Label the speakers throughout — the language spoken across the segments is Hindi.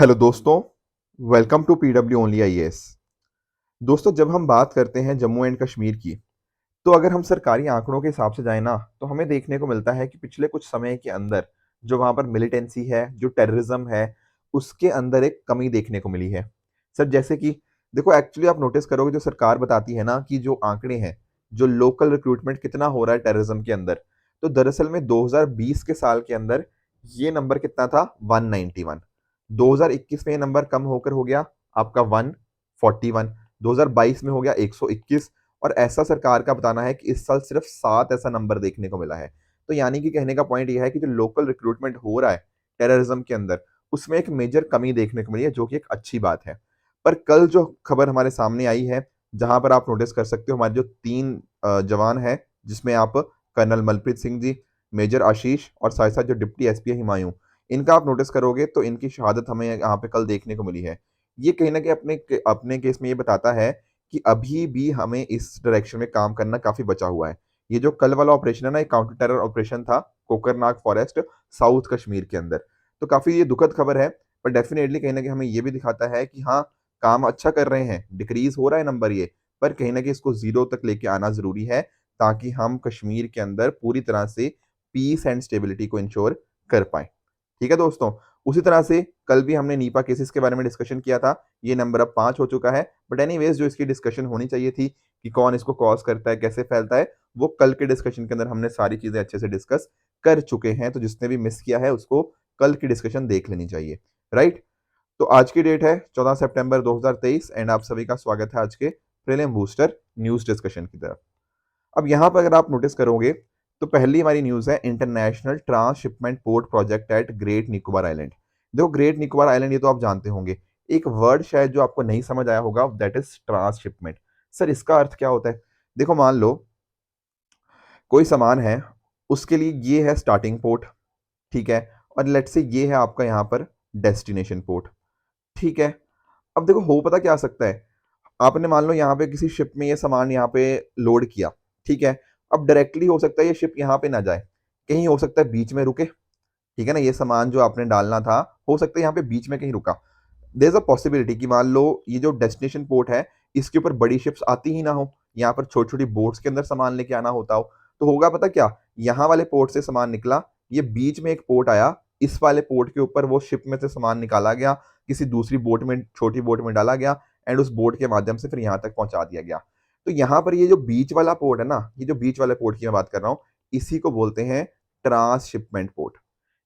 Speaker 1: हेलो दोस्तों, welcome to PW only IAS. दोस्तों, जब हम बात करते हैं जम्मू एंड कश्मीर की, तो अगर हम सरकारी आंकड़ों के हिसाब से जाएं ना, तो हमें देखने को मिलता है कि पिछले कुछ समय के अंदर जो वहाँ पर मिलिटेंसी है, जो टेररिज्म है, उसके अंदर एक कमी देखने को मिली है। सर, जैसे कि देखो, एक्चुअली आप नोटिस करोगे, जो सरकार बताती है ना कि जो आंकड़े हैं, जो लोकल रिक्रूटमेंट कितना हो रहा है टेररिज्म के अंदर, तो दरअसल में 2020 के साल के अंदर ये नंबर कितना था? 191। 2021 में ये नंबर कम होकर हो गया आपका 141। 2022 में हो गया 121। और ऐसा सरकार का बताना है कि इस साल सिर्फ 7 ऐसा नंबर देखने को मिला है। तो यानी कि कहने का पॉइंट ये है कि जो लोकल रिक्रूटमेंट हो रहा है टेररिज्म के अंदर, उसमें एक मेजर कमी देखने को मिली है, जो कि एक अच्छी बात है। पर कल जो खबर हमारे सामने आई है, जहां पर आप नोटिस कर सकते हो, हमारे जो 3 जवान हैं, जिसमें आप कर्नल मलप्रीत सिंह जी, मेजर आशीष और साथ साथ जो डिप्टी एसपी है हुमायूं, इनका आप नोटिस करोगे तो इनकी शहादत हमें यहाँ पे कल देखने को मिली है। ये कहीं ना कहीं अपने अपने केस में ये बताता है कि अभी भी हमें इस डायरेक्शन में काम करना काफी बचा हुआ है। ये जो कल वाला ऑपरेशन है ना, एक काउंटर टेरर ऑपरेशन था कोकरनाग फॉरेस्ट, साउथ कश्मीर के अंदर। तो काफी ये दुखद खबर है। पर डेफिनेटली कहीं ना कहीं हमें ये भी दिखाता है कि हाँ, काम अच्छा कर रहे हैं, डिक्रीज हो रहा है नंबर ये, पर कहीं ना कहीं इसको जीरो तक लेके आना जरूरी है, ताकि हम कश्मीर के अंदर पूरी तरह से पीस एंड स्टेबिलिटी को इंश्योर कर पाए। ठीक है दोस्तों। उसी तरह से कल भी हमने नीपा केसेस के बारे में डिस्कशन किया था। ये नंबर अब 5 हो चुका है। बट एनीवेज, जो इसकी डिस्कशन होनी चाहिए थी कि कौन इसको कॉज करता है, कैसे फैलता है, वो कल के डिस्कशन के अंदर हमने सारी चीजें अच्छे से डिस्कस कर चुके हैं। तो जिसने भी मिस किया है उसको कल की डिस्कशन देख लेनी चाहिए। राइट। तो आज की डेट है 14 सितंबर 2023 एंड आप सभी का स्वागत है आज के प्रीलिम बूस्टर न्यूज डिस्कशन की तरफ। अब यहाँ पर अगर आप नोटिस करोगे, तो पहली हमारी न्यूज है international transshipment port project at great Nicobar island. देखो, ग्रेट निकोबार आइलैंड ये तो आप जानते होंगे। एक वर्ड शायद जो आपको नहीं समझ आया होगा, दैट इज ट्रांसशिपमेंट। सर, इसका अर्थ क्या होता है? देखो, मान लो कोई सामान है, उसके लिए ये है स्टार्टिंग पोर्ट, ठीक है, और लेट्स से ये है आपका यहाँ पर डेस्टिनेशन पोर्ट, ठीक है। अब देखो, हो पता क्या सकता है, आपने मान लो यहाँ पे किसी शिप में ये सामान यहाँ पे लोड किया, ठीक है। अब डायरेक्टली हो सकता है ये शिप यहाँ पे ना जाए, कहीं हो सकता है बीच में रुके, ठीक है ना। ये सामान जो आपने डालना था, हो सकता है यहाँ पे बीच में कहीं रुका। देयर इज अ पॉसिबिलिटी कि मान लो ये जो डेस्टिनेशन पोर्ट है, इसके ऊपर बड़ी शिप्स आती ही ना हो, यहाँ पर छोटी छोटी बोट्स के अंदर सामान लेके आना होता हो। तो होगा पता क्या, यहाँ वाले पोर्ट से सामान निकला, ये बीच में एक पोर्ट आया, इस वाले पोर्ट के ऊपर वो शिप में से सामान निकाला गया, किसी दूसरी बोट में, छोटी बोट में डाला गया, एंड उस बोट के माध्यम से फिर यहाँ तक पहुंचा दिया गया। तो यहाँ पर ये जो बीच वाला पोर्ट है ना, ये जो बीच वाले पोर्ट की मैं बात कर रहा हूँ, इसी को बोलते हैं ट्रांसशिपमेंट पोर्ट।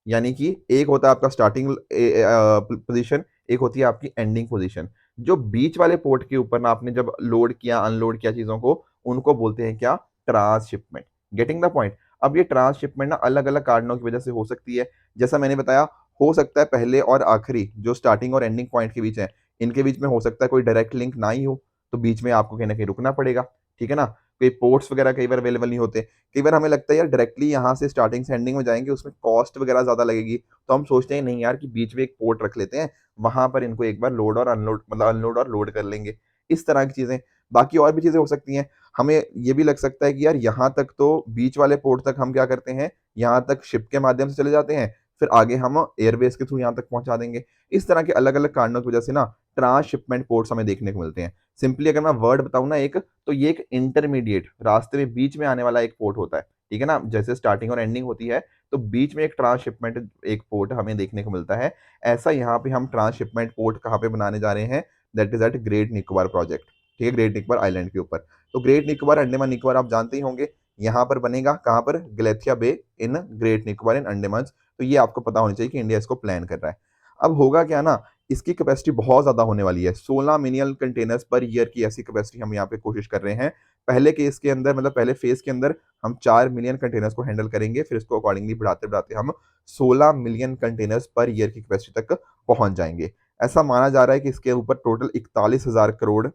Speaker 1: यानी कि एक होता है आपका स्टार्टिंग पोजीशन, एक होती है आपकी एंडिंग पोजीशन। जो बीच वाले पोर्ट के ऊपर ना आपने जब लोड किया, अनलोड किया चीजों को, उनको बोलते हैं क्या? ट्रांसशिपमेंट। Getting the point. अब ये ट्रांसशिपमेंट ना अलग अलग कारणों की वजह से हो सकती है। जैसा मैंने बताया, हो सकता है पहले और आखिरी जो स्टार्टिंग और एंडिंग पॉइंट के बीच है, इनके बीच में हो सकता है कोई डायरेक्ट लिंक ना ही हो, तो बीच में आपको कहीं ना कहीं रुकना पड़ेगा, ठीक है ना। कोई पोर्ट्स वगैरह कई बार अवेलेबल नहीं होते। कई बार हमें लगता है यार डायरेक्टली यहाँ से स्टार्टिंग से एंडिंग में जाएंगे, उसमें कॉस्ट वगैरह ज्यादा लगेगी, तो हम सोचते हैं नहीं यार, कि बीच में एक पोर्ट रख लेते हैं, वहां पर इनको एक बार लोड और अनलोड, मतलब अनलोड और लोड कर लेंगे। इस तरह की चीजें, बाकी और भी चीजें हो सकती हैं। हमें ये भी लग सकता है कि यार यहाँ तक तो बीच वाले पोर्ट तक हम क्या करते हैं, यहाँ तक शिप के माध्यम से चले जाते हैं, फिर आगे हम एयरबेस के थ्रू यहाँ तक पहुंचा देंगे। इस तरह के अलग अलग कारणों की वजह से ना ट्रांसशिपमेंट पोर्ट्स हमें देखने को मिलते हैं। सिंपली अगर मैं वर्ड बताऊं ना एक, तो ये एक इंटरमीडिएट, रास्ते में बीच में आने वाला एक पोर्ट होता है, ठीक है ना। जैसे स्टार्टिंग और एंडिंग होती है, तो बीच में एक ट्रांसशिपमेंट एक पोर्ट हमें देखने को मिलता है। ऐसा यहाँ पे हम ट्रांसशिपमेंट पोर्ट कहाँ पे बनाने जा रहे हैं? That is at great Nicobar project, ठीक है, ग्रेट निकोबार आइलैंड के ऊपर। तो ग्रेट निकोबार, अंडमान निकोबार आप जानते ही होंगे, यहाँ पर बनेगा कहाँ पर? गलेथिया बे इन ग्रेट निकोबार इन अंडमान। तो ये आपको पता होना चाहिए कि इंडिया इसको प्लान कर रहा है। अब होगा क्या ना, इसकी कैपेसिटी बहुत ज्यादा होने वाली है, 16 मिलियन कंटेनर्स पर ईयर की ऐसी कैपेसिटी हम यहाँ पे कोशिश कर रहे हैं। पहले केस के अंदर, मतलब पहले फेज के अंदर, हम 4 मिलियन कंटेनर्स को हैंडल करेंगे, फिर इसको अकॉर्डिंगली बढ़ाते बढ़ाते हम 16 मिलियन कंटेनर्स पर ईयर की कैपेसिटी तक पहुंच जाएंगे। ऐसा माना जा रहा है कि इसके ऊपर टोटल 41,000 करोड़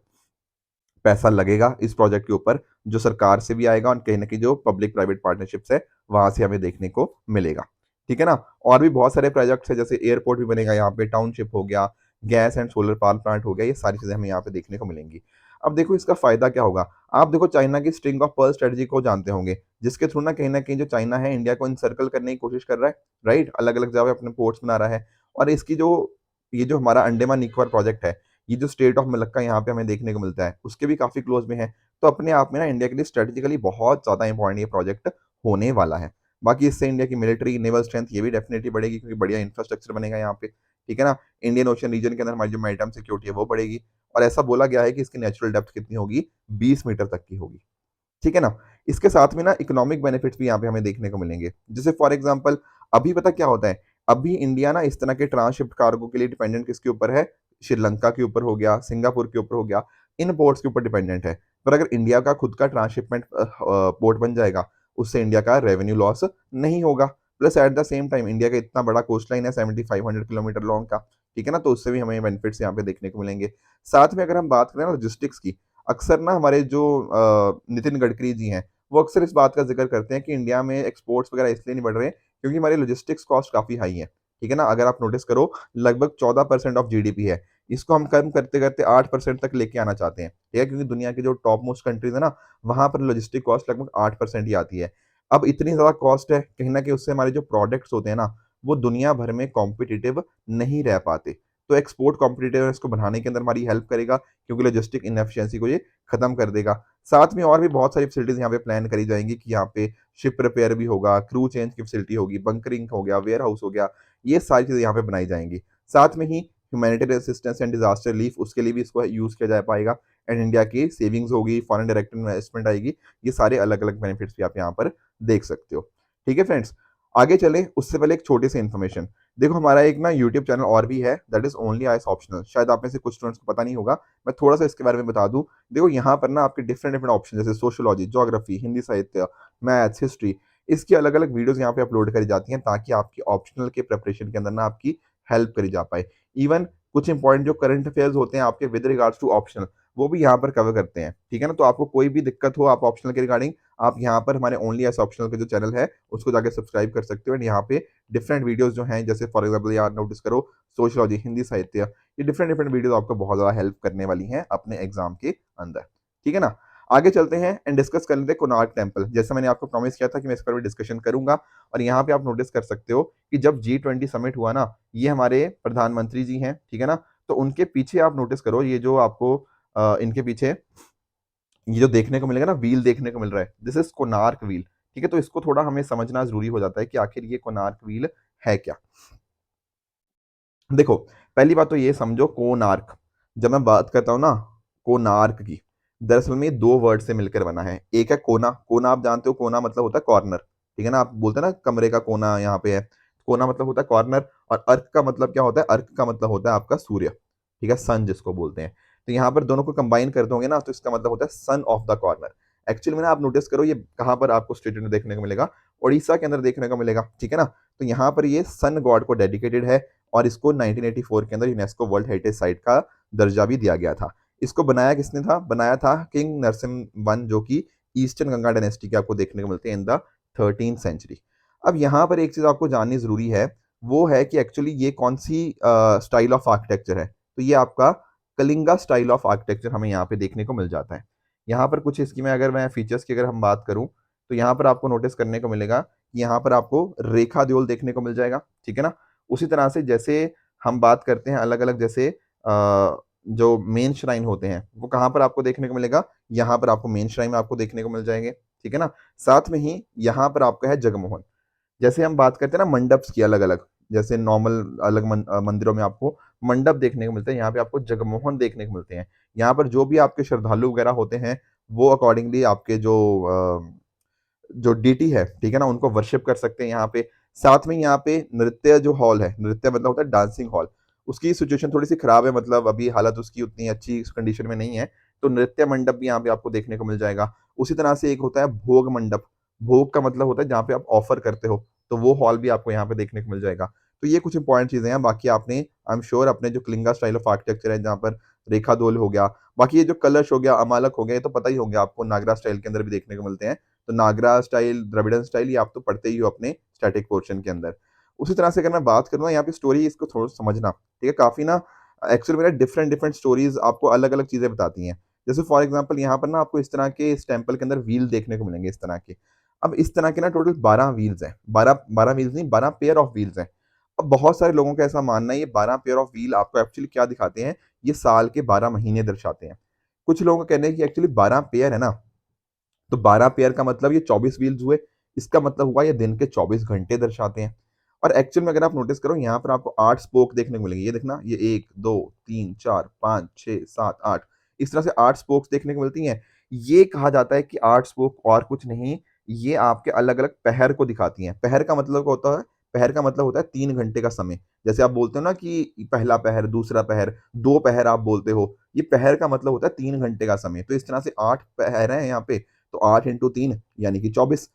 Speaker 1: पैसा लगेगा इस प्रोजेक्ट के ऊपर, जो सरकार से भी आएगा और कहीं ना कहीं जो पब्लिक प्राइवेट पार्टनरशिप्स है, वहां से हमें देखने को मिलेगा, ठीक है ना। और भी बहुत सारे प्रोजेक्ट्स है, जैसे एयरपोर्ट भी बनेगा यहाँ पे, टाउनशिप हो गया, gas and solar power plant हो गया, ये सारी चीजें हमें यहाँ पे देखने को मिलेंगी। अब देखो इसका फायदा क्या होगा। आप देखो, चाइना की स्ट्रिंग ऑफ पर्ल स्ट्रेटजी को जानते होंगे, जिसके थ्रू ना कहीं जो चाइना है, इंडिया को इनसर्कल करने की कोशिश कर रहा है, राइट। अलग अलग जगह पे अपने पोर्ट्स बना रहा है, और इसकी जो ये जो हमारा अंडमान निकोबार प्रोजेक्ट है, ये जो स्टेट ऑफ मलक्का यहाँ पे हमें देखने को मिलता है, उसके भी काफ़ी क्लोज़ में है। तो अपने आप में ना इंडिया के लिए स्ट्रैटेजिकली बहुत ज़्यादा इंपॉर्टेंट ये प्रोजेक्ट होने वाला है। बाकी इससे इंडिया की मिलिट्री, नेवल स्ट्रेंथ ये भी डेफिनिटली बढ़ेगी क्योंकि बढ़िया इंफ्रास्ट्रक्चर बनेगा यहाँ पे, ठीक है ना? इंडियन ओशन रीजन के अंदर हमारी जो मैरीटाइम सिक्योरिटी है वो बढ़ेगी और ऐसा बोला गया है कि इसकी नेचुरल डेप्थ कितनी होगी? 20 मीटर तक की होगी। ठीक है ना? इसके साथ में ना इकोनॉमिक बेनिफिट्स भी यहाँ पे हमें देखने को मिलेंगे। जैसे फॉर एग्ज़ाम्पल अभी पता क्या होता है? अभी इंडिया ना इस तरह के ट्रांसशिप्ड कार्गो के लिए डिपेंडेंट किसके ऊपर है? श्रीलंका के ऊपर हो गया, सिंगापुर के ऊपर हो गया, इन पोर्ट्स के ऊपर डिपेंडेंट है। पर अगर इंडिया का खुद का ट्रांसशिपमेंट पोर्ट बन जाएगा, उससे इंडिया का रेवेन्यू लॉस नहीं होगा। Plus at the same time India का इतना बड़ा कोस्ट लाइन है 7500 किलोमीटर लॉन्ग का, ठीक है ना? तो उससे भी हमें बेनिफिट्स यहाँ पे देखने को मिलेंगे। साथ में अगर हम बात करें ना लॉजिस्टिक्स की, अक्सर ना हमारे जो नितिन गडकरी जी हैं, वो अक्सर इस बात का ज़िक्र करते हैं कि इंडिया में एक्सपोर्ट्स वगैरह इसलिए नहीं बढ़ रहे क्योंकि हमारी लॉजिस्टिक्स कॉस्ट काफ़ी हाई है। ठीक है ना? अगर आप नोटिस करो लगभग 14% ऑफ जीडीपी है। इसको हम कम करते-करते 8% तक लेके आना चाहते हैं। ठीक है? क्योंकि दुनिया की जो टॉप मोस्ट कंट्रीज़ है ना, वहाँ पर लॉजिस्टिक कॉस्ट लगभग 8% ही आती है। अब इतनी ज़्यादा कॉस्ट है, कहीं न कहीं उससे हमारे जो प्रोडक्ट्स होते हैं ना, वो दुनिया भर में कॉम्पिटिटिव नहीं रह पाते। तो एक्सपोर्ट कॉम्पिटिटिवनेस को बढ़ाने के अंदर हमारी हेल्प करेगा क्योंकि लॉजिस्टिक इनएफिशिएंसी को ये खत्म कर देगा। साथ में और भी बहुत सारी फैसिलिटीज़ यहाँ पे प्लान करी जाएँगी कि यहाँ पे शिप रिपेयर भी होगा, क्रू चेंज की फैसिलिटी होगी, बंकरिंग हो गया, वेयर हाउस हो गया, ये सारी चीज़ें यहाँ पे बनाई जाएँगी। साथ में ही humanitarian assistance and disaster relief उसके लिए भी इसको यूज़ किया जा पाएगा एंड इंडिया की सेविंग्स होगी, फॉरेन डायरेक्ट इन्वेस्टमेंट आएगी। ये सारे अलग-अलग बेनिफिट्स भी आप यहाँ पर देख सकते हो। ठीक है फ्रेंड्स? आगे चलें उससे पहले एक छोटी-सी इन्फॉर्मेशन। देखो हमारा एक ना यूट्यूब चैनल और भी है that is only IAS optional. शायद आप में से कुछ स्टूडेंट्स को पता नहीं होगा। मैं थोड़ा-सा इसके बारे में बता दूँ। देखो यहाँ पर ना आपके डिफरेंट डिफरेंट ऑप्शन जैसे सोशियोलॉजी, ज्योग्राफी, हिंदी साहित्य, मैथ्स, हिस्ट्री इसकी अलग-अलग वीडियोज़ यहाँ पे अपलोड करी जाती हैं ताकि आपकी ऑप्शनल के प्रिपरेशन के अंदर ना आपकी हेल्प करी जा पाए। इवन कुछ इंपॉर्टेंट जो करंट अफेयर्स होते हैं आपके विद रिगार्ड्स टू ऑप्शनल वो भी यहाँ पर कवर करते हैं। ठीक है ना? तो आपको कोई भी दिक्कत हो आप ऑप्शनल के रिगार्डिंग आप यहाँ पर हमारे ओनली एस ऑप्शनल का जो चैनल है उसको जाके सब्सक्राइब कर सकते हो एंड यहाँ पे डिफरेंट वीडियोज़ जो हैं जैसे फॉर एग्जांपल यहाँ नोटिस करो सोशियोलॉजी, हिंदी साहित्य ये डिफरेंट डिफरेंट वीडियोज़ आपको बहुत ज़्यादा हेल्प करने वाली हैं अपने एग्जाम के अंदर। ठीक है ना? आगे चलते हैं एंड डिस्कस कर लेते हैं कोणार्क टेम्पल। जैसा मैंने आपको प्रॉमिस किया था कि मैं इस पर भी डिस्कशन करूँगा और यहाँ पे आप नोटिस कर सकते हो कि जब जी20 समिट हुआ ना, ये हमारे प्रधानमंत्री जी हैं, ठीक है ना? तो उनके पीछे आप नोटिस करो ये जो आपको इनके पीछे ये जो देखने को मिलेगा ना व्हील देखने को मिल रहा है, दिस इज़ कोणार्क व्हील, ठीक है? तो इसको थोड़ा हमें समझना ज़रूरी हो जाता है कि आखिर ये कोणार्क व्हील है क्या? देखो, पहली बात तो ये समझो कोणार्क, जब मैं बात करता हूँ ना कोणार्क की, दरअसल में ये 2 वर्ड से मिलकर बना है। एक है कोना, कोना आप जानते हो कोना मतलब होता है कॉर्नर, ठीक है ना? आप बोलते हैं ना कमरे का कोना यहाँ पे है, कोना मतलब होता है कॉर्नर और अर्क का मतलब क्या होता है? अर्क का मतलब होता है आपका सूर्य, ठीक है? सन जिसको बोलते हैं। तो यहाँ पर दोनों को कंबाइन कर दोगे ना तो इसका मतलब होता है son of the corner. Actually में ना आप नोटिस करो ये कहाँ पर आपको स्टेटेड में देखने को मिलेगा? ओडिशा के अंदर देखने को मिलेगा, ठीक है ना? तो यहाँ पर ये सन गॉड को डेडिकेटेड है और इसको 1984 के अंदर यूनेस्को वर्ल्ड हेरिटेज साइट का दर्जा भी दिया गया था। इसको बनाया किसने था? बनाया था किंग नरसिम्हा वन जो कि ईस्टर्न गंगा डायनेस्टी के आपको देखने को मिलते हैं इन द 13th सेंचुरी। अब यहाँ पर एक चीज़ आपको जाननी ज़रूरी है, वो है कि एक्चुअली ये कौन-सी स्टाइल ऑफ आर्किटेक्चर है। तो ये आपका कलिंगा स्टाइल ऑफ आर्किटेक्चर हमें यहाँ पे देखने को मिल जाता है। यहाँ पर कुछ इसकी मैं फीचर्स की अगर हम बात करूँ, तो यहाँ पर आपको नोटिस करने को मिलेगा, कि यहाँ पर आपको रेखा देओल देखने को मिल जाएगा, ठीक है ना? उसी तरह से जैसे हम बात करते हैं अलग-अलग जैसे जो मेन श्राइन होते हैं, वो कहाँ पर आपको देखने को मिलेगा? यहाँ पर आपको मेन श्राइन में आपको देखने को मिल जाएँगे, ठीक है ना? साथ में ही यहाँ पर आपका है जगमोहन। जैसे हम बात करते हैं ना मंडप्स की अलग-अलग, जैसे नॉर्मल मंदिरों में आपको मंडप देखने को मिलते हैं, यहाँ पे आपको जगमोहन देखने को मिलते हैं। यहाँ पर जो भी आपके श्रद्धालु वगैरह होते हैं, वो अकॉर्डिंगली आपके जो डीटी है, ठीक है ना? उनको वर्शिप कर सकते हैं यहाँ पे। साथ में यहाँ पे नृत्य जो हॉल है, नृत्य मतलब होता है डांसिंग हॉल, उसकी सिचुएशन थोड़ी-सी खराब है मतलब अभी हालत उसकी उतनी अच्छी कंडीशन में नहीं है, तो नृत्य मंडप भी यहाँ पे आपको देखने को मिल जाएगा। उसी तरह से एक होता है भोग मंडप, भोग का मतलब होता है जहाँ पे आप ऑफर करते हो, तो वो हॉल भी आपको यहाँ पे देखने को मिल जाएगा। तो ये कुछ इंपॉर्टेंट चीज़ें हैं, बाकी आपने आई एम श्योर अपने जो कलिंगा स्टाइल ऑफ आर्किटेक्चर है, जहाँ पर रेखा दौल हो गया, बाकी ये जो कलश हो गया, अमालक हो गया, ये तो पता ही होंगे आपको नागरा स्टाइल के अंदर भी देखने को मिलते हैं। तो नागरा स्टाइल, द्रविड़न स्टाइल ये आप तो पढ़ते ही हो अपने स्टैटिक पोर्शन के अंदर। उसी तरह से अगर मैं बात करूँ ना यहाँ पे स्टोरी इसको थोड़ा समझना, ठीक है? काफ़ी ना एक्चुअली में ना डिफरेंट डिफरेंट स्टोरीज़ आपको अलग-अलग चीज़ें बताती हैं। जैसे फॉर एग्ज़ाम्पल यहाँ पर ना आपको इस तरह के इस टेम्पल के अंदर व्हील देखने को मिलेंगे इस तरह के। अब इस तरह के ना टोटल 12 व्हील्स हैं। 12 12 व्हील्स नहीं 12 पेयर ऑफ व्हील्स हैं। अब बहुत सारे लोगों का ऐसा मानना है ये 12 पेयर ऑफ व्हील आपको एक्चुअली क्या दिखाते हैं, ये साल के 12 महीने दर्शाते हैं। कुछ लोगों का कहना है कि एक्चुअली 12 पेयर है ना, तो 12 पेयर का मतलब ये 24 व्हील्स हुए, इसका मतलब हुआ ये दिन के 24 घंटे दर्शाते हैं। और एक्चुअल में अगर आप नोटिस करो यहाँ पर आपको 8 स्पोक देखने को मिलेंगे, ये देखना, ये 1 2 3 4 5 6 7 8, इस तरह से 8 स्पोक्स देखने को मिलती हैं। ये कहा जाता है कि 8 स्पोक और कुछ नहीं, ये आपके अलग-अलग पहर को दिखाती हैं। पहर का मतलब क्या होता है? पहर का मतलब होता है 3 घंटे का समय। जैसे आप बोलते हो ना कि पहला पहर, दूसरा पहर, 2 पहर आप बोलते हो, ये पहर का मतलब होता है 3 घंटे का समय। तो इस तरह से 8 पहर हैं यहाँ पे, तो 8 इंटू 3 यानी कि 24।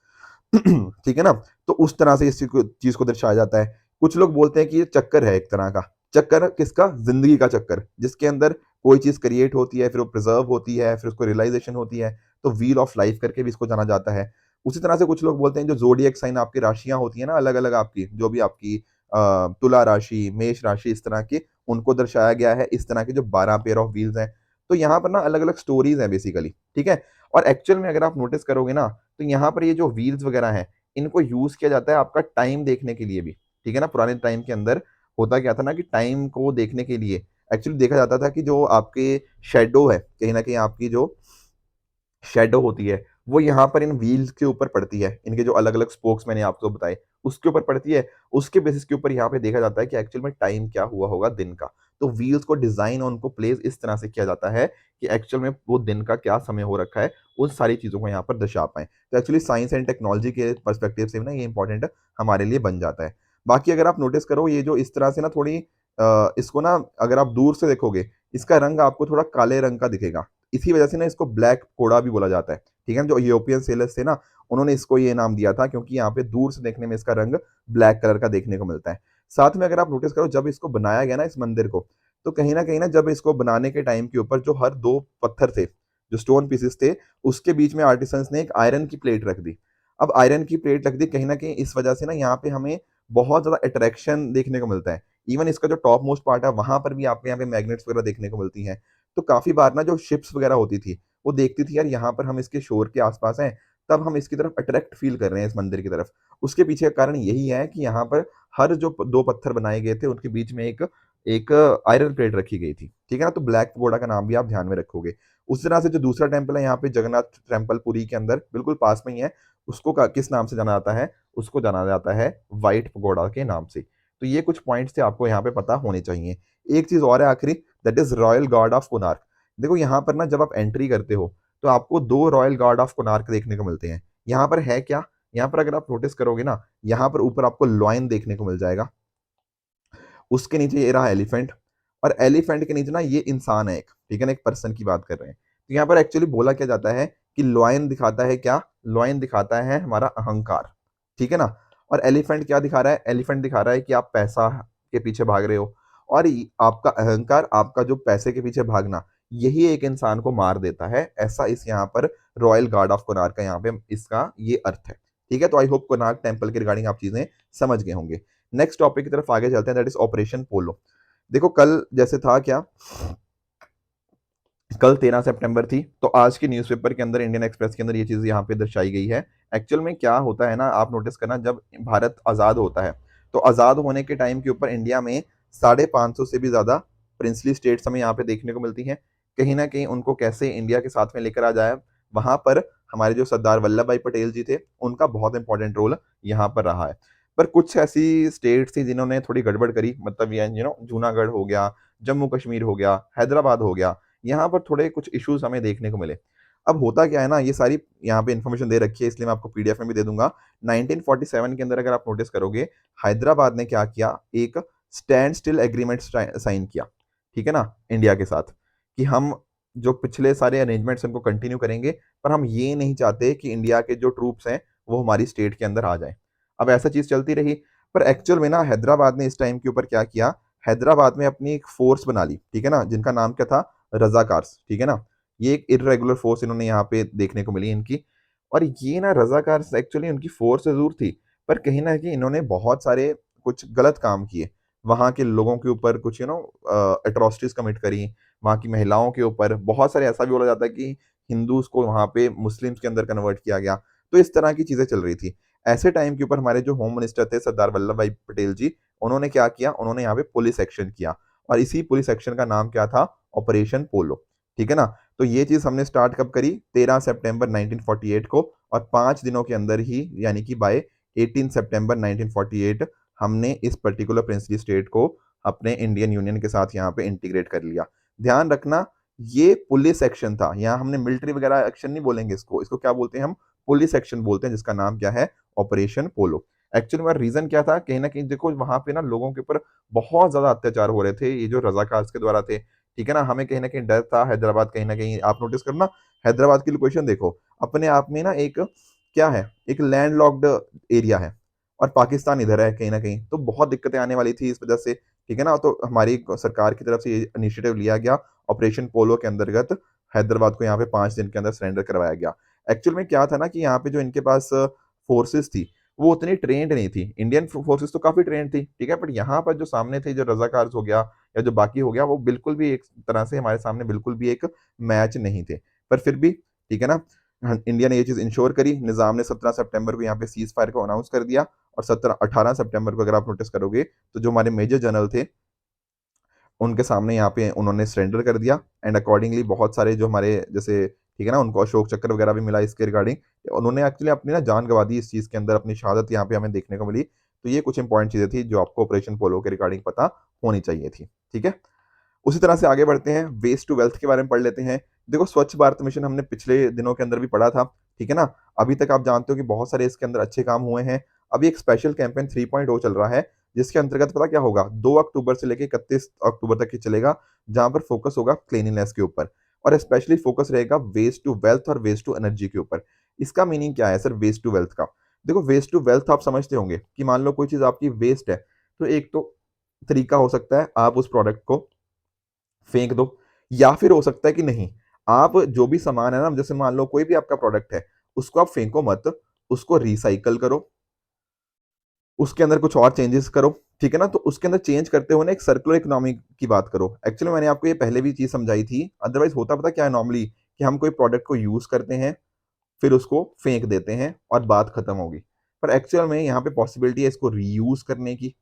Speaker 1: ठीक है ना? तो उस तरह से इस चीज़ को दर्शाया जाता है। कुछ लोग बोलते हैं कि ये चक्कर है एक तरह का। चक्कर किसका? ज़िंदगी का चक्कर, जिसके अंदर कोई चीज़ क्रिएट होती है, फिर वो प्रिज़र्व होती है, फिर उसको रियलाइज़ेशन होती है, तो व्हील ऑफ लाइफ़ करके भी इसको जाना जाता है। उसी तरह से कुछ लोग बोलते हैं जो ज़ोडिएक साइन आपकी राशियाँ होती हैं ना अलग-अलग आपकी, जो भी आपकी तुला राशि, मेष राशि इस तरह की, उनको दर्शाया गया है इस तरह के जो 12 पेयर ऑफ व्हील्स हैं। तो यहाँ पर ना अलग-अलग स्टोरीज़ हैं बेसिकली, ठीक है? और एक्चुअल में अगर आप नोटिस करोगे ना, तो यहाँ पर ये जो व्हील्स वगैरह हैं, इनको यूज़ किया जाता है आपका टाइम देखने के लिए भी, ठीक है ना? पुराने टाइम के अंदर होता क्या था ना कि टाइम को देखने के लिए एक्चुअली देखा जाता था कि जो आपके शैडो है, कहीं न कहीं आपकी जो शैडो होती है, वो यहाँ पर इन व्हील्स के ऊपर पड़ती है। इनके जो अलग-अलग स्पोक्स मैंने आपको बताए, उसके ऊपर पड़ती है। उसके बेसिस के ऊपर यहाँ पे देखा जाता है कि एक्चुअल में टाइम क्या हुआ होगा दिन का। तो व्हील्स को डिज़ाइन और उनको प्लेस इस तरह से किया जाता है कि एक्चुअल में वो दिन का क्या समय हो रखा है, उन सारी चीज़ों को यहाँ पर दर्शा पाएँ। तो एक्चुअली साइंस एंड टेक्नोलॉजी के पर्सपेक्टिव से भी ना ये इम्पोर्टेंट हमारे लिए बन जाता है। बाकी अगर आप नोटिस करो ये जो इस तरह से ना थोड़ी इसको ना अगर आप दूर से देखोगे, इसका रंग आपको थोड़ा काले रंग का दिखेगा। इसी वजह से ना इसको ब्लैक कोड़ा भी बोला जाता है। ठीक है? जो यूरोपियन सेलर्स थे ना, उन्होंने इसको ये नाम दिया था क्योंकि यहाँ पे दूर से देखने में इसका रंग ब्लैक कलर का देखने को मिलता है। साथ में अगर आप नोटिस करो जब इसको बनाया गया ना इस मंदिर को, तो कहीं न जब इसको बनाने के टाइम के ऊपर जो हर 2 पत्थर थे, जो स्टोन पीसेस थे, उसके बीच में आर्टिसन्स ने एक आयरन की प्लेट रख दी। अब आयरन की प्लेट रख दी कहीं न कहीं इस वजह से ना यहाँ पे हमें बहुत ज़्यादा अट्रैक्शन देखने को मिलता है। इवन इसका जो टॉप मोस्ट पार्ट है, वहाँ पर भी आपको यहाँ पे मैग्नेट्स वगैरह देखने को मिलती हैं। तो काफ़ी बार ना जो शिप्स वगैरह होती थी, वो देखती थी यार यहाँ पर हम इसके शोर के आस-पास हैं, तब हम इसकी तरफ अट्रैक्ट फ़ील कर रहे हैं इस मंदिर की तरफ। उसके पीछे का कारण यही है कि यहाँ पर हर जो 2 पत्थर बनाए गए थे, उनके बीच में एक एक आयरन प्लेट रखी गई थी। ठीक है ना? तो ब्लैक पगोडा का नाम भी आप ध्यान में रखोगे। उस तरह से जो दूसरा टेम्पल है यहाँ पे जगन्नाथ टेम्पल पुरी के अंदर बिल्कुल पास में ही है, उसको का किस नाम से जाना जाता है? उसको जाना जाता है व्हाइट पगोडा के नाम से। तो ये कुछ पॉइंट्स थे आपको यहाँ पे पता होने चाहिए। एक चीज़ और है आखिरी, that is royal guard of Konark. देखो यहाँ पर ना जब आप एंट्री करते हो, तो आपको 2 रॉयल गार्ड ऑफ कोणार्क देखने को मिलते हैं। यहाँ पर है क्या? यहाँ पर अगर आप नोटिस करोगे ना, यहाँ पर ऊपर आपको लॉयन देखने को मिल जाएगा। उसके नीचे ये रहा एलिफेंट, और एलिफेंट के नीचे ना ये इंसान है एक, ठीक है ना? एक पर्सन की बात कर रहे हैं। तो यहाँ पर एक्चुअली बोला क्या जाता है कि लॉयन दिखाता है क्या? लॉयन दिखाता है हमारा अहंकार, ठीक है ना? और एलिफेंट क्या दिखा रहा है? एलिफेंट दिखा रहा है कि आप पैसा के पीछे भाग रहे हो, और आपका अहंकार, आपका जो पैसे के पीछे भागना, यही एक इंसान को मार देता है। ऐसा इस यहाँ पर रॉयल गार्ड ऑफ कोणार्क का यहाँ पे इसका ये अर्थ है। ठीक है? तो आई होप कोणार्क टेम्पल के रिगार्डिंग आप चीज़ें समझ गए होंगे। नेक्स्ट टॉपिक की तरफ आगे चलते हैं, दैट इज ऑपरेशन पोलो। देखो कल जैसे था क्या, कल 13 सितंबर थी, तो आज के न्यूज़पेपर के अंदर इंडियन एक्सप्रेस के अंदर ये चीज़ यहाँ पे दर्शाई गई है। एक्चुअल में क्या होता है ना, आप नोटिस करना, जब भारत आज़ाद होता है, तो आज़ाद होने के टाइम के ऊपर इंडिया में 550 से भी ज़्यादा प्रिंसली स्टेट्स हमें यहाँ पे देखने को मिलती हैं। कहीं न कहीं उनको कैसे इंडिया के साथ में लेकर आ जाए, वहाँ पर हमारे जो सरदार वल्लभ भाई पटेल जी थे, उनका बहुत इंपॉर्टेंट रोल यहाँ पर रहा है। पर कुछ ऐसी स्टेट्स थी जिन्होंने थोड़ी गड़बड़ करी, मतलब ये जूनागढ़ हो गया, जम्मू कश्मीर हो गया, हैदराबाद हो गया, यहाँ पर थोड़े कुछ इश्यूज हमें देखने को मिले। अब होता क्या है ना, ये सारी यहाँ पे इन्फॉर्मेशन दे रखी है, इसलिए मैं आपको पीडीएफ में भी दे दूँगा। 1947 के अंदर अगर आप नोटिस करोगे, हैदराबाद ने क्या किया, एक स्टैंड स्टिल एग्रीमेंट साइन किया, ठीक है ना? इंडिया के साथ, कि हम जो पिछले सारे अरेंजमेंट्स हैं उनको कंटिन्यू करेंगे, पर हम ये नहीं चाहते कि इंडिया के जो ट्रूप्स हैं, वो हमारी स्टेट के अंदर आ जाएँ। अब ऐसा चीज़ चलती रही, पर एक्चुअल में ना हैदराबाद ने इस टाइम के ऊपर क्या किया, हैदराबाद में अपनी एक फ़ोर्स बना ली, ठीक है ना? जिनका नाम क्या था, रज़ाकार्स, ठीक है ना? ये एक इर्रेगुलर फ़ोर्स इन्होंने यहाँ पे देखने को मिली इनकी, और ये ना रज़ाकार्स एक्चुअली उनकी फ़ोर्स ज़रूर थी, पर कहीं न कहीं इन्होंने बहुत सारे कुछ गलत काम किए। वहाँ के लोगों के ऊपर कुछ एट्रोसिटीज़ कमिट करी, वहाँ की महिलाओं के ऊपर बहुत सारे, ऐसा भी बोला जाता है कि हिंदूज़ को वहाँ पे मुस्लिम्स के अंदर कन्वर्ट किया गया। तो इस तरह की चीज़ें चल रही थी। ऐसे टाइम के ऊपर हमारे जो होम मिनिस्टर थे सरदार वल्लभ भाई पटेल जी, उन्होंने क्या किया, उन्होंने यहाँ पे पुलिस एक्शन किया और इसी पुलिस एक्शन का नाम क्या था, ऑपरेशन पोलो। ठीक है ना। तो ये चीज हमने स्टार्ट कब करी, 13 सितंबर 1948 को, और 5 दिनों के अंदर ही यानी कि बाय 18 सितंबर 1948 हमने इस पर्टिकुलर प्रिंसली स्टेट को अपने इंडियन यूनियन के साथ यहाँ पे इंटीग्रेट कर लिया। ध्यान रखना, ये पुलिस एक्शन था, यहाँ हमने मिलिट्री वगैरह एक्शन नहीं बोलेंगे, इसको इसको क्या बोलते हैं हम, पुलिस एक्शन बोलते हैं, जिसका नाम क्या है, ऑपरेशन पोलो। एक्चुअली में रीजन क्या था, कहीं ना कहीं देखो वहां पे ना लोगों के ऊपर बहुत ज्यादा अत्याचार हो रहे थे, ये जो रजाकार के द्वारा थे। ठीक है ना, हमें कहीं ना कहीं डर था, हैदराबाद कहीं ना कहीं आप नोटिस करना, हैदराबाद की लोकेशन देखो, अपने आप में ना एक क्या है, एक लैंडलॉक्ड एरिया है, और पाकिस्तान इधर है कहीं ना कहीं, तो बहुत दिक्कतें आने वाली थी इस वजह से। ठीक है ना, तो हमारी सरकार की तरफ से ये इनिशिएटिव लिया गया, ऑपरेशन पोलो के अंतर्गत हैदराबाद को यहाँ पे 5 दिन के अंदर सरेंडर करवाया गया। एक्चुअल में क्या था ना कि यहाँ पे जो इनके पास फोर्सेस थी वो उतनी ट्रेंड नहीं थी, इंडियन फोर्सेस तो काफी ट्रेंड थी, ठीक है, बट यहाँ पर जो सामने थे, जो रजाकार हो गया या जो बाकी हो गया, वो बिल्कुल भी एक तरह से हमारे सामने बिल्कुल भी एक मैच नहीं थे। पर फिर भी ठीक है ना, इंडिया ने ये चीज इंश्योर करी, निजाम ने 17 सितंबर को यहाँ पे सीज फायर को अनाउंस कर दिया, और 18 सितंबर को अगर आप नोटिस करोगे तो जो हमारे मेजर जनरल थे उनके सामने यहाँ पे उन्होंने सरेंडर कर दिया, एंड अकॉर्डिंगली बहुत सारे जो हमारे जैसे ठीक है ना, उनको अशोक चक्र वगैरह भी मिला इसके रिगार्डिंग, उन्होंने एक्चुअली अपनी ना जान गंवा दी इस चीज़ के अंदर, अपनी शहादत यहाँ पे हमें देखने को मिली। तो ये कुछ इंपॉर्टेंट चीज़ें थी जो आपको ऑपरेशन पोलो के रिगार्डिंग पता होनी चाहिए थी। ठीक है, उसी तरह से आगे बढ़ते हैं, वेस्ट टू वेल्थ के बारे में पढ़ लेते हैं। देखो स्वच्छ भारत मिशन हमने पिछले दिनों के अंदर भी पढ़ा था, ठीक है ना, अभी तक आप जानते हो कि बहुत सारे इसके अंदर अच्छे काम हुए हैं। अभी एक स्पेशल कैंपेन 3.0 चल रहा है, जिसके अंतर्गत पता क्या होगा, 2 अक्टूबर से लेकर 31 अक्टूबर तक ही चलेगा, जहां पर फोकस होगा क्लीनिनेस के ऊपर, और स्पेशली फोकस रहेगा वेस्ट टू वेल्थ और वेस्ट टू एनर्जी के ऊपर। इसका मीनिंग क्या है सर, वेस्ट टू वेल्थ का? देखो वेस्ट टू वेल्थ आप समझते होंगे कि मान लो कोई चीज आपकी वेस्ट है, तो एक तो तरीका हो सकता है आप उस प्रोडक्ट को फेंक दो, या फिर हो सकता है कि नहीं, आप जो भी सामान है ना, जैसे मान लो कोई भी आपका प्रोडक्ट है, उसको आप फेंको मत, उसको रिसाइकल करो, उसके अंदर कुछ और चेंजेस करो। ठीक है ना, तो उसके अंदर चेंज करते हुए ना एक सर्कुलर इकोनॉमी की बात करो। एक्चुअली मैंने आपको ये पहले भी चीज समझाई थी, अदरवाइज होता पता क्या है नॉर्मली, कि हम कोई प्रोडक्ट को यूज करते हैं, फिर उसको फेंक देते हैं और बात खत्म होगी। पर एक्चुअल में यहाँ पे पॉसिबिलिटी है इसको रीयूज करने की,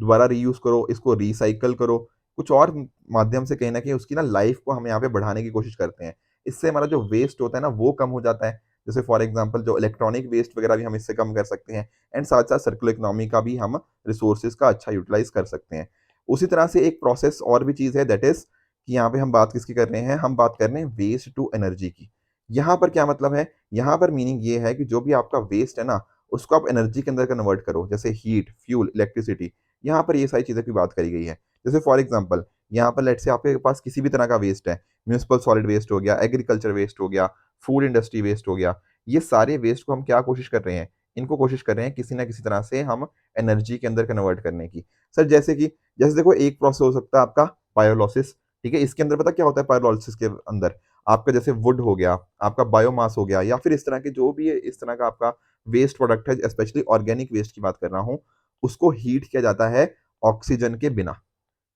Speaker 1: दोबारा रीयूज करो, इसको रिसाइकल करो, कुछ और माध्यम से कहीं ना कहीं उसकी ना लाइफ को हम यहाँ पे बढ़ाने की कोशिश करते हैं। इससे हमारा जो वेस्ट होता है ना वो कम हो जाता है। जैसे फॉर एग्जांपल जो इलेक्ट्रॉनिक वेस्ट वगैरह भी हम इससे कम कर सकते हैं, एंड साथ साथ सर्कुलर इकोनॉमी का भी हम रिसोर्सेज का अच्छा यूटिलाइज कर सकते हैं। उसी तरह से एक प्रोसेस और भी चीज़ है, दैट इज कि यहाँ पे हम बात किसकी कर रहे हैं, हम बात कर रहे हैं वेस्ट टू एनर्जी की। यहाँ पर क्या मतलब है, यहाँ पर मीनिंग ये है कि जो भी आपका वेस्ट है ना, उसको आप एनर्जी के अंदर कन्वर्ट करो, जैसे हीट, फ्यूल, इलेक्ट्रिसिटी। यहाँ पर ये सारी चीज़ों की बात करी गई है। जैसे फॉर एग्जांपल यहाँ पर लेट से आपके पास किसी भी तरह का वेस्ट है, म्यूनिसिपल सॉलिड वेस्ट हो गया, एग्रीकल्चर वेस्ट हो गया, फूड इंडस्ट्री वेस्ट हो गया, ये सारे वेस्ट को हम क्या कोशिश कर रहे हैं, इनको कोशिश कर रहे हैं किसी ना किसी तरह से हम एनर्जी के अंदर कन्वर्ट करने की। सर जैसे कि, जैसे देखो एक प्रोसेस हो सकता है आपका पायोलॉसिस। ठीक है, इसके अंदर पता क्या होता है पायोलॉसिस के अंदर, आपका जैसे वुड हो गया, आपका बायोमास हो गया, या फिर इस तरह के जो भी इस तरह का आपका वेस्ट प्रोडक्ट है, स्पेशली ऑर्गेनिक वेस्ट की बात कर रहा हूँ, उसको हीट किया जाता है ऑक्सीजन के बिना।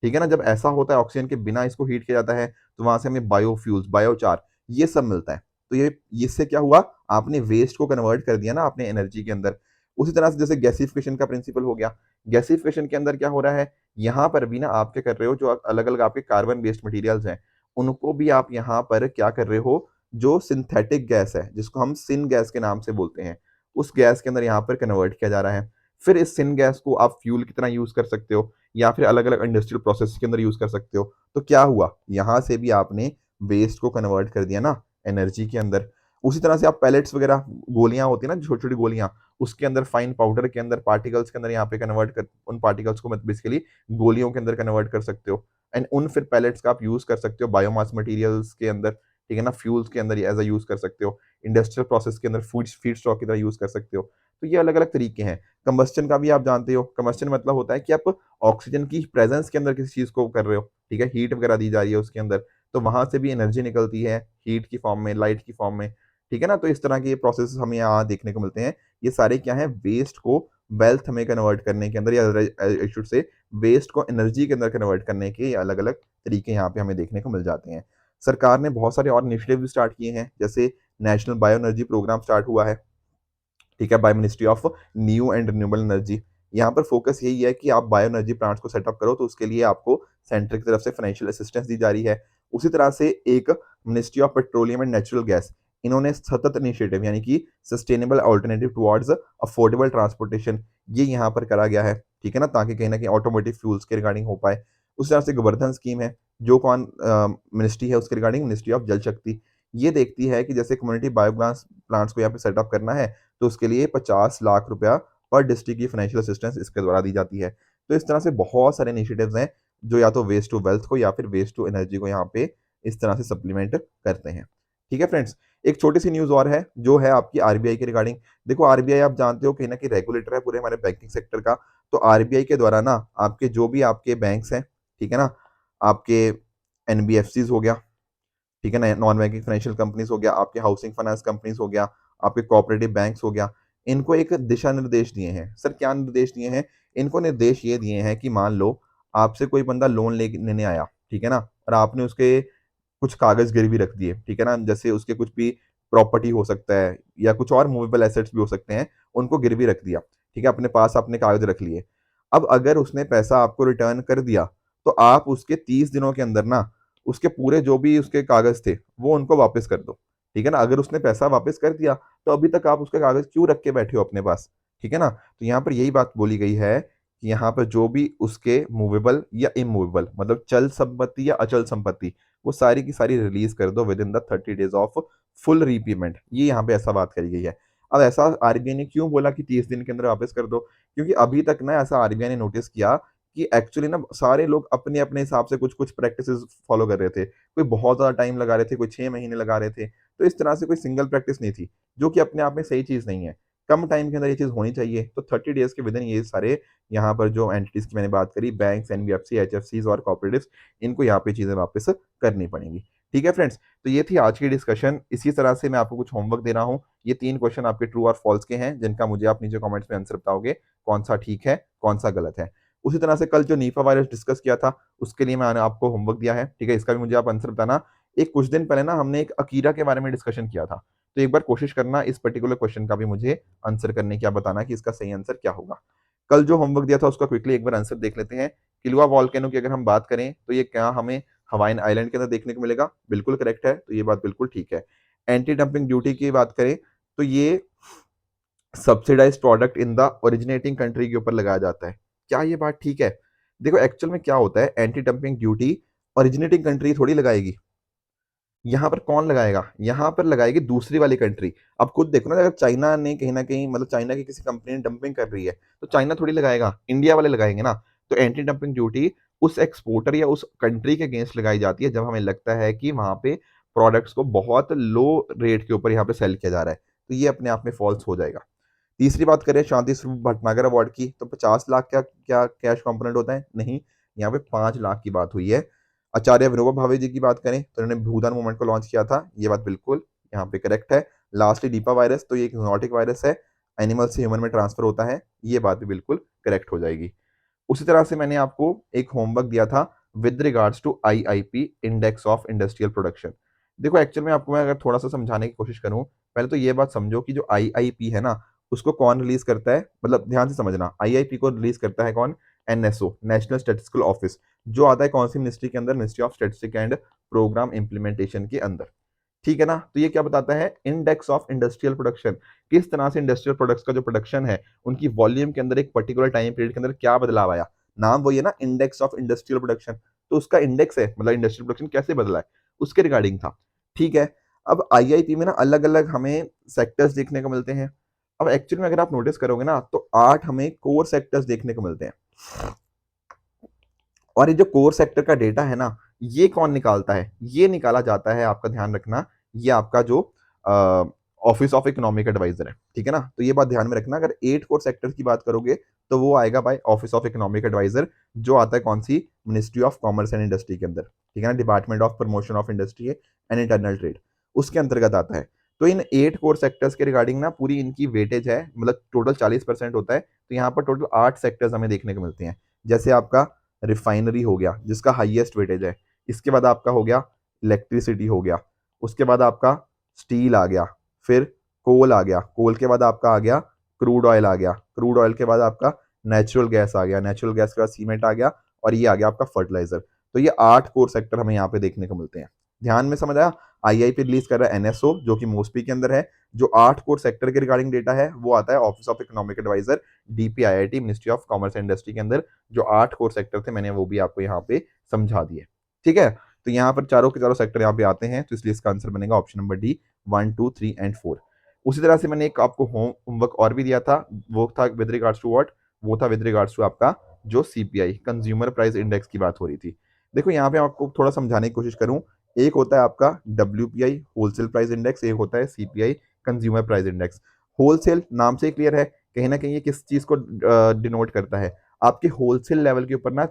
Speaker 1: ठीक है ना, जब ऐसा होता है ऑक्सीजन के बिना इसको हीट किया जाता है, तो वहां से हमें बायोफ्यूल्स, बायोचार, ये सब मिलता है। तो ये इससे क्या हुआ, आपने वेस्ट को कन्वर्ट कर दिया ना आपने एनर्जी के अंदर। उसी तरह से जैसे गैसिफिकेशन का प्रिंसिपल हो गया, गैसिफिकेशन के अंदर क्या हो रहा है, यहाँ पर भी ना आप क्या कर रहे हो, जो अलग अलग आपके कार्बन बेस्ड मटेरियल्स हैं, उनको भी आप यहाँ पर क्या कर रहे हो, जो सिंथेटिक गैस है जिसको हम सिन गैस के नाम से बोलते हैं, उस गैस के अंदर यहाँ पर कन्वर्ट किया जा रहा है। फिर इस सिन गैस को आप फ्यूल की तरह यूज कर सकते हो, या फिर अलग अलग इंडस्ट्रियल प्रोसेस के अंदर यूज कर सकते हो। तो क्या हुआ, यहाँ से भी आपने वेस्ट को कन्वर्ट कर दिया ना एनर्जी के अंदर। उसी तरह से आप पैलेट्स वगैरह, गोलियां होती है ना छोटी छोटी गोलियां, उसके अंदर फाइन पाउडर के अंदर पार्टिकल्स के अंदर यहाँ पे कन्वर्ट कर, उन पार्टिकल्स को मतलब बेसिकली गोलियों के अंदर कन्वर्ट कर सकते हो, एंड उन फिर पैलेट्स का आप यूज कर सकते हो बायोमास मटेरियल्स के अंदर। ठीक है ना, फ्यूल्स के अंदर एज अ यूज कर सकते हो, इंडस्ट्रियल प्रोसेस के अंदर फूड फीड स्टॉक की तरह यूज कर सकते हो। तो ये अलग अलग तरीके हैं। कंबस्टन का भी आप जानते हो, कंबस्टन मतलब होता है कि आप ऑक्सीजन की प्रेजेंस के अंदर किसी चीज को कर रहे हो, ठीक है, हीट वगैरह दी जा रही है उसके अंदर, तो वहां से भी एनर्जी निकलती है हीट की फॉर्म में, लाइट की फॉर्म में। ठीक है ना, तो इस तरह के ये प्रोसेस हमें यहाँ देखने को मिलते हैं। ये सारे क्या है, वेस्ट को वेल्थ में कन्वर्ट करने के अंदर, या आई शुड से वेस्ट को एनर्जी के अंदर कन्वर्ट करने के अलग अलग तरीके यहाँ पे हमें देखने को मिल जाते हैं। सरकार ने बहुत सारे और इनिशिएटिव भी स्टार्ट किए हैं, जैसे national bio energy programme start हुआ है, ठीक है, by ministry of new and renewable energy. यहाँ पर फोकस यही है कि आप बायो एनर्जी प्लांट्स को सेटअप करो, तो उसके लिए आपको सेंटर की तरफ से फाइनेंशियल असिस्टेंस दी जा रही है। उसी तरह से एक ministry of petroleum and natural gas, इन्होंने सतत इनिशिएटिव यानी कि sustainable alternative towards affordable transportation, ये यहाँ पर करा गया है, ठीक है ना, ताकि कहीं ना कहीं ऑटोमोटिव फ्यूल्स के रिगार्डिंग हो पाए। उस तरह से गोवर्धन स्कीम है, जो कौन मिनिस्ट्री है उसके रिगार्डिंग, मिनिस्ट्री ऑफ जल शक्ति। ये देखती है कि जैसे कम्युनिटी बायोगैस प्लांट्स को यहाँ पे सेटअप करना है, तो उसके लिए 50 लाख रुपया पर डिस्ट्रिक्ट की फाइनेंशियल असिस्टेंस इसके द्वारा दी जाती है। तो इस तरह से बहुत सारे इनिशिएटिव्स हैं जो या तो वेस्ट टू वेल्थ को या फिर वेस्ट टू एनर्जी को यहाँ पे इस तरह से सप्लीमेंट करते हैं। ठीक है फ्रेंड्स, एक छोटी सी न्यूज़ और है जो है आपकी आरबीआई के रिगार्डिंग। देखो आरबीआई आप जानते हो कहीं ना कहीं रेगुलेटर है पूरे हमारे बैंकिंग सेक्टर का। तो आरबीआई के द्वारा ना आपके जो भी आपके बैंक्स हैं, ठीक है ना, आपके एनबीएफसीज हो गया, ठीक है ना, नॉन बैंकिंग फाइनेंशियल कंपनीज हो गया, आपके हाउसिंग फाइनेंस कंपनीज हो गया, आपके कोऑपरेटिव बैंक्स हो गया, इनको एक दिशा निर्देश दिए हैं। सर क्या निर्देश दिए हैं? इनको निर्देश ये दिए हैं कि मान लो आपसे कोई बंदा लोन लेने आया, ठीक है ना, और आपने उसके कुछ कागज गिरवी रख दिए, ठीक है ना, जैसे उसके कुछ भी प्रॉपर्टी हो सकता है या कुछ और मूवेबल एसेट्स भी हो सकते हैं, उनको गिरवी रख दिया, ठीक है, अपने पास आपने कागज रख लिए। अब अगर उसने पैसा आपको रिटर्न कर दिया, तो आप उसके 30 दिनों के अंदर ना उसके पूरे जो भी उसके कागज थे वो उनको वापस कर दो, ठीक है ना। अगर उसने पैसा वापस कर दिया तो अभी तक आप उसके कागज क्यों रख के बैठे हो अपने पास, ठीक है ना। तो यहाँ पर यही बात बोली गई है कि यहाँ पर जो भी उसके मूवेबल या इमूवेबल मतलब चल संपत्ति या अचल संपत्ति, वो सारी की सारी रिलीज कर दो with in the 30 days of full repayment. ये यहाँ पे ऐसा बात करी गई है। अब ऐसा आरबीआई ने क्यों बोला कि 30 दिन के अंदर वापस कर दो? क्योंकि अभी तक ना ऐसा आरबीआई ने नोटिस किया कि एक्चुअली ना सारे लोग अपने अपने हिसाब से कुछ कुछ प्रैक्टिसेस फॉलो कर रहे थे। कोई बहुत ज़्यादा टाइम लगा रहे थे, कोई 6 महीने लगा रहे थे। तो इस तरह से कोई सिंगल प्रैक्टिस नहीं थी, जो कि अपने आप में सही चीज़ नहीं है। कम टाइम के अंदर ये चीज़ होनी चाहिए। तो 30 डेज के विद इन ये सारे यहाँ पर जो एंटिटीज की मैंने बात करी, बैंक्स, एनबीएफसी, एचएफसीज और कॉपरेटिव्स, इनको यहाँ पे चीज़ें वापस करनी पड़ेंगी। ठीक है फ्रेंड्स, तो ये थी आज की डिस्कशन। इसी तरह से मैं आपको कुछ होमवर्क दे रहा हूँ। ये 3 क्वेश्चन आपके ट्रू और फॉल्स के हैं, जिनका मुझे आप नीचे कमेंट्स में आंसर बताओगे कौन सा ठीक है कौन सा गलत है। उसी तरह से कल जो नीफा वायरस डिस्कस किया था, उसके लिए मैंने आपको होमवर्क दिया है, ठीक है, इसका भी मुझे आप आंसर बताना। एक कुछ दिन पहले ना हमने एक अकीरा के बारे में डिस्कशन किया था, तो एक बार कोशिश करना इस पर्टिकुलर क्वेश्चन का भी मुझे आंसर करने की, आप बताना कि इसका सही आंसर क्या होगा। कल जो होमवर्क दिया था उसका क्विकली एक बार आंसर देख लेते हैं। किलवा वॉल्केनो की अगर हम बात करें तो ये क्या हमें हवाइन आइलैंड के अंदर देखने को मिलेगा? बिल्कुल करेक्ट है, तो ये बात बिल्कुल ठीक है। एंटी डंपिंग ड्यूटी की बात करें तो ये subsidised product in the originating country के ऊपर लगाया जाता है। क्या ये बात ठीक है? देखो एक्चुअल में क्या होता है, anti dumping duty originating country थोड़ी लगाएगी। यहाँ पर कौन लगाएगा? यहाँ पर लगाएगी दूसरी वाली कंट्री। अब खुद देखो ना, अगर चाइना ने कहीं ना कहीं मतलब चाइना की किसी कंपनी ने डंपिंग कर रही है, तो चाइना थोड़ी लगाएगा, इंडिया वाले लगाएंगे ना। तो एंटी डंपिंग ड्यूटी उस एक्सपोर्टर या उस कंट्री के अगेंस्ट लगाई जाती है जब हमें लगता है कि वहां पे प्रोडक्ट्स को बहुत लो रेट के ऊपर यहाँ पे सेल किया जा रहा है, तो ये अपने आप में फॉल्स हो जाएगा। तीसरी बात करें शांति स्वरूप भटनागर अवार्ड की, तो 50 लाख क्या क्या कैश कंपोनेंट होता है? नहीं, यहाँ पे 5 लाख की बात हुई है। आचार्य विनोबा भावे जी की बात करें तो इन्होंने भूदान मूवमेंट को लॉन्च किया था, ये बात बिल्कुल यहाँ पे करेक्ट है। लास्टली डीपा वायरस, तो ये एक जूनोटिक वायरस है, एनिमल से ह्यूमन में ट्रांसफर होता है, ये बात भी बिल्कुल करेक्ट हो जाएगी। उसी तरह से मैंने आपको एक होमवर्क दिया था with regards to IIP, index of industrial production. देखो एक्चुअल में आपको मैं अगर थोड़ा सा समझाने की कोशिश करूं, पहले तो ये बात समझो कि जो आईआईपी है ना, उसको कौन रिलीज करता है, मतलब ध्यान से समझना, आईआईपी को रिलीज करता है कौन? एनएसओ, नेशनल स्टैटिस्टिकल ऑफिस, जो आता है कौन सी मिनिस्ट्री के अंदर? Ministry of statistic and programme implementation के अंदर, ठीक है ना। तो ये क्या बताता है? इंडेक्स ऑफ इंडस्ट्रियल प्रोडक्शन, किस तरह से इंडस्ट्रियल प्रोडक्ट्स का जो प्रोडक्शन है उनकी वॉल्यूम के अंदर एक पर्टिकुलर टाइम पीरियड के अंदर क्या बदलाव आया। नाम वही है ना, इंडेक्स ऑफ इंडस्ट्रियल प्रोडक्शन। तो उसका इंडेक्स है, मतलब इंडस्ट्रियल प्रोडक्शन कैसे बदला है उसके रिगार्डिंग था, ठीक है। अब आईआईपी में ना अलग अलग हमें सेक्टर्स देखने को मिलते हैं। अब एक्चुअली में अगर आप नोटिस करोगे ना, तो 8 हमें कोर सेक्टर्स देखने को मिलते हैं। और ये जो कोर सेक्टर का डेटा है ना, ये कौन निकालता है? ये निकाला जाता है, आपका ध्यान रखना, ये आपका जो ऑफिस ऑफ इकोनॉमिक एडवाइजर है, ठीक है ना। तो ये बात ध्यान में रखना, अगर 8 कोर सेक्टर की बात करोगे तो वो आएगा by office of economic adviser, जो आता है कौन सी? Ministry of commerce and industry के अंदर, ठीक है ना, department of promotion of industry and internal trade, उसके अंतर्गत आता है। तो इन 8 कोर सेक्टर्स के रिगार्डिंग ना पूरी इनकी वेटेज है, मतलब टोटल 40% होता है, तो यहाँ पर टोटल 8 सेक्टर्स हमें देखने को मिलते हैं। जैसे आपका रिफाइनरी हो गया जिसका हाईएस्ट वेटेज है, इसके बाद आपका हो गया इलेक्ट्रिसिटी हो गया, उसके बाद आपका स्टील आ गया, फिर कोल आ गया, कोल के बाद आपका आ गया क्रूड ऑयल आ गया, क्रूड ऑयल के बाद आपका नेचुरल गैस आ गया, नेचुरल गैस के बाद सीमेंट आ गया, और ये आ गया आपका फर्टिलाइजर। तो ये 8 कोर सेक्टर हमें यहाँ पे देखने को मिलते हैं। ध्यान में समझ आया? आईआईपी रिलीज कर रहा है एनएसओ, जो कि मोस्पी के अंदर है। जो 8 कोर सेक्टर के रिगार्डिंग डेटा है वो आता है office of economic adviser, DPIIT, ministry of commerce and industry के अंदर। जो 8 कोर सेक्टर थे मैंने वो भी आपको यहाँ पे समझा दिए। ठीक है, तो यहाँ पर चारों के चारों सेक्टर यहाँ पे आते हैं, तो इसलिए इसका आंसर बनेगा ऑप्शन नंबर डी, 1, 2, 3 एंड 4। उसी तरह से मैंने एक आपको होमवर्क और भी दिया था, वो था विद रिगार्ड्स टू व्हाट, वो था विद रिगार्ड्स टू आपका जो सीपीआई, कंज्यूमर प्राइस इंडेक्स की बात हो रही थी। देखो यहाँ पे आपको थोड़ा समझाने की कोशिश करूं, एक होता है आपका डब्ल्यूपीआई होलसेल प्राइस इंडेक्स, एक होता है CPI consumer price index. Wholesale नाम से क्लियर है, कहीं ना कहीं ये किस चीज को डिनोट करता है, आपके होलसेल लेवल के ऊपर ना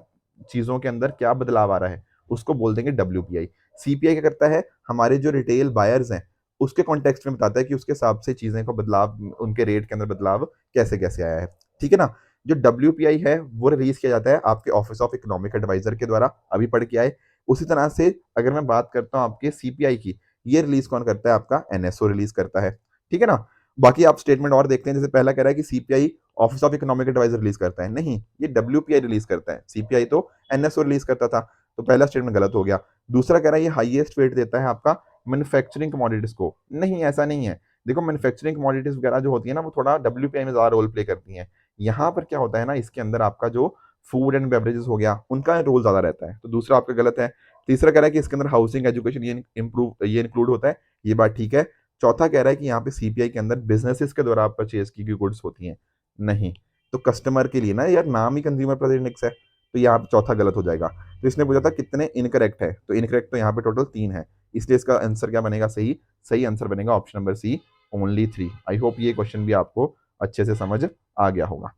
Speaker 1: चीजों के अंदर क्या बदलाव आ रहा है, उसको बोल देंगे डब्ल्यूपीआई। सीपीआई क्या करता है, हमारे जो रिटेल बायर्स हैं उसके कॉन्टेक्स्ट में बताता है कि उसके हिसाब से चीजें को बदलाव, उनके रेट के अंदर बदलाव कैसे कैसे आया है। ठीक है ना? जो डब्ल्यूपीआई है वो रिलीज किया जाता है आपके ऑफिस ऑफ इकोनॉमिक एडवाइजर के द्वारा, अभी पढ़ के आए। उसी तरह से अगर मैं बात करता हूँ आपके सीपीआई की, ये रिलीज कौन करता है, आपका एनएसओ रिलीज करता है। ठीक है ना? बाकी आप स्टेटमेंट और देखते हैं, जैसे पहला कह रहा है कि CPI office of economic adviser release करता है, नहीं, ये डब्ल्यूपीआई रिलीज करता है, सीपीआई तो एनएसओ रिलीज करता था। तो पहला स्टेटमेंट गलत हो गया। दूसरा कह रहा है ये हाईएस्ट वेट देता है आपका मैन्युफैक्चरिंग कमोडिटीज को, नहीं, ऐसा नहीं है। देखो मैन्युफैक्चरिंग कमोडिटीज वगैरह जो होती है ना, वो थोड़ा डब्ल्यूपीआई में ज्यादा रोल प्ले करती हैं। यहाँ पर क्या होता है ना, इसके अंदर आपका जो फूड एंड बेवरेजेस हो गया, उनका रोल ज्यादा रहता है, तो दूसरा आपका गलत है। तीसरा कह रहा है कि इसके अंदर हाउसिंग एजुकेशन ये इंप्रूव ये इंक्लूड होता है, ये बात ठीक है। चौथा कह रहा है कि यहाँ पे सीपीआई के अंदर बिजनेसेस के द्वारा परचेज की गई गुड्स होती हैं, नहीं, तो कस्टमर के लिए ना यार, नाम ही कंज्यूमर प्राइस इंडेक्स है, तो यहाँ पे चौथा गलत हो जाएगा। तो इसने पूछा था कितने इनकरेक्ट है, तो इनकरेक्ट तो यहाँ पे टोटल 3 है, इसलिए इसका आंसर क्या बनेगा, सही, सही आंसर बनेगा option number C, only 3। I hope ये क्वेश्चन भी आपको अच्छे से समझ आ गया होगा।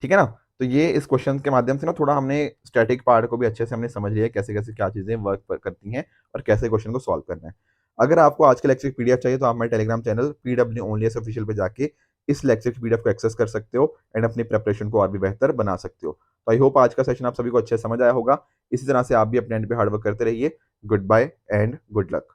Speaker 1: ठीक है ना? तो ये इस क्वेश्चन के माध्यम से ना थोड़ा हमने स्टैटिक पार्ट को भी अच्छे से हमने समझ लिया है, कैसे कैसे क्या चीजें वर्क करती हैं और कैसे क्वेश्चन को सॉल्व करना है। अगर आपको आज के लेक्चर की पीडीएफ चाहिए तो आप हमारे Telegram channel PW only S official पे जाके इस लेक्चर की पीडीएफ को एक्सेस कर सकते हो एंड अपनी प्रेपरेशन को और भी बेहतर बना सकते हो। तो आई होप आज का सेशन आप सभी को अच्छे से समझ आया होगा। इसी तरह से आप भी अपने एंड पे हार्डवर्क करते रहिए। Goodbye and good luck.